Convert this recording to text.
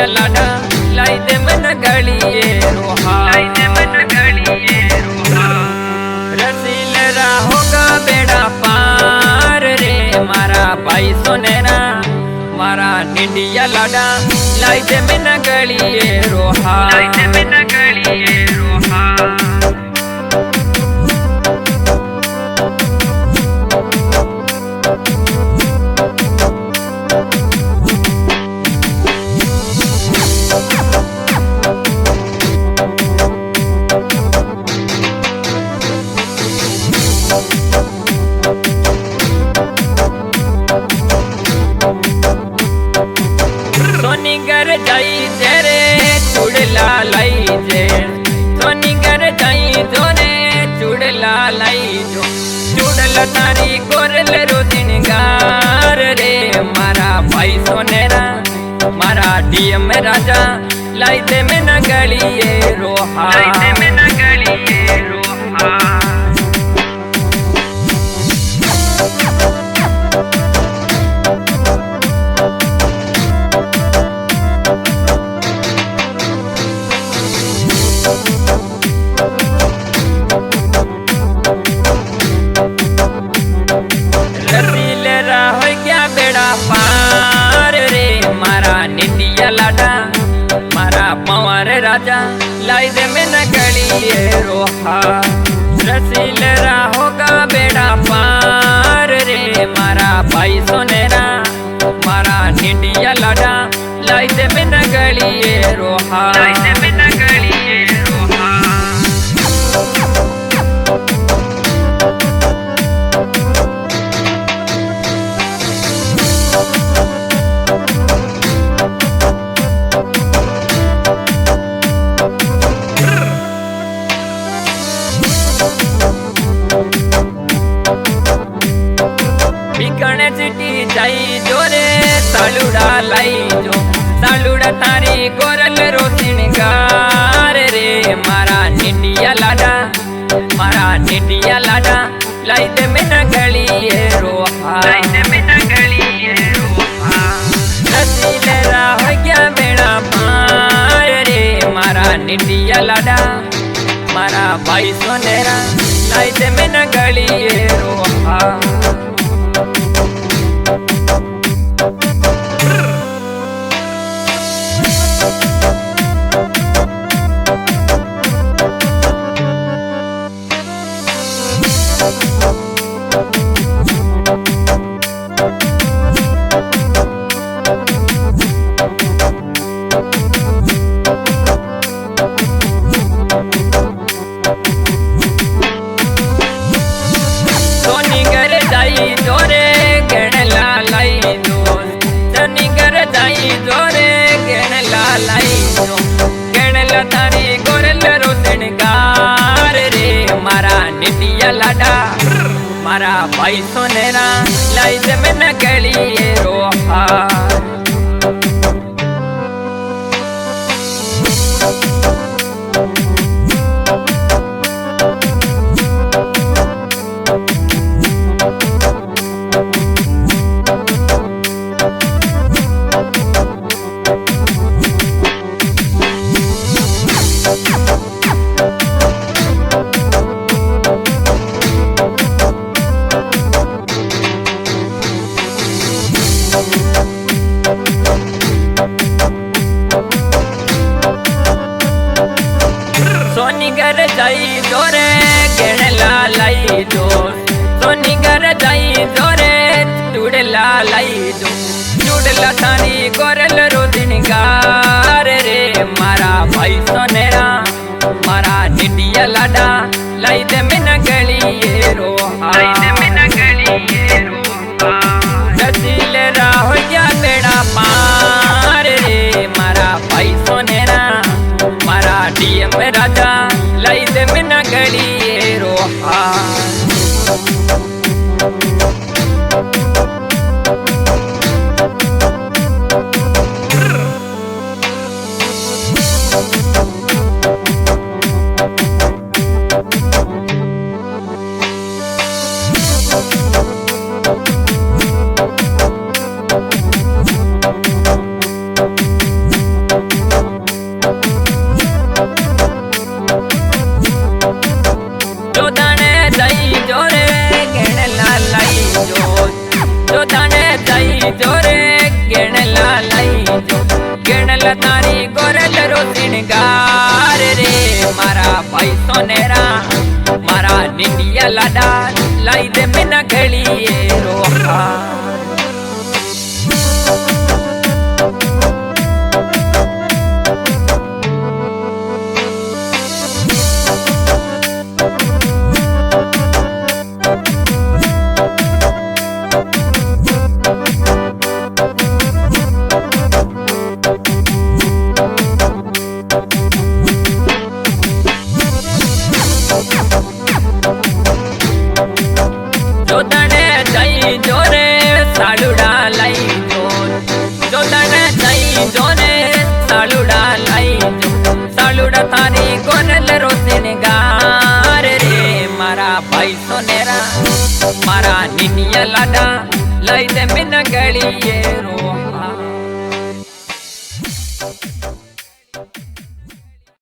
लाडा लाई दे मन गलिए रोहा, रसील होगा बेड़ा पार रे मारा भाई सोनेरा, मारा निंडिया लाडा लाई दे मन गलिए रोहा। सोनीगर जाई तेरे चुड़ला लाई जे, सोनीगर जाई जोरे चुड़ला लाई जो, चुड़ला तारी गोरल रोदिन गार रे मारा भाई सोनेरा, मारा डीएम राजा लाई दे में न गलिए रोहा। पार रे मारा निंडिया लाडा, मारा पवार राजा लाई दे में न गलिए रोहा। रसील होगा बेड़ा पार रे मारा भाई सोनेरा, मारा निंडिया लाडा लाई दे में न गलिए रोहा। बिकने चिट्ठी जाई जोरे सालुड़ा लाई जो, सालुड़ा तारी गोरल रोसिन गार रे मारा निंडिया लाडा, मारा निंडिया लाडा लाई दे में न गलिए रोहा। रसील हो गया बेड़ा पार रे मारा निंडिया लाडा, मारा भाई सोनेरा लाई दे में न गलिए रोहा। सोनीगर जाई जोरे गणला लाई जो, सोनीगर जाई जोरे गणला लाई जो, गणला तारी गोरल रोदन गार रे मारा निंडिया लाडा, मारा भाई सोनेरा लाई दे में न गलिए रोहा। सोनीगर जाई जोरे गणला लाई जो, सोनीगर जाई जोरे चुड़ला लाई जो, चुड़ला तारी गोरल रोदिन गार रे मारा भाई सोनेरा, मारा निंडिया लाडा लाई दे में न गलिए रोहा। रसील हो गया बेड़ा पार रे मारा भाई सोनेरा, मारा डीएम राजा लाई दे में न गलिए रोहा। જોદાણે જઈ જોરે ગેણલા લઈ જો જોદાણે જઈ જોરે ગેણલા લઈ જો ગેણલા તારી ગોરલ રો સિણગાર રે મારા ભાઈ સોનેરા મારા નિંડિયા લાડા લઈ દે મેના ઘડીએ રોહા જોદાણે જઈ જોરે સાલુડા લઈ જો જોદાણે જઈ જોરે સાલુડા લઈ જો સાલુડા તારી ગોરલ રોશિન ગાર રે મારા ભાઈ સોનેરા મારા નિનિયા લાડા લઈ દે મેના ગળીએ રો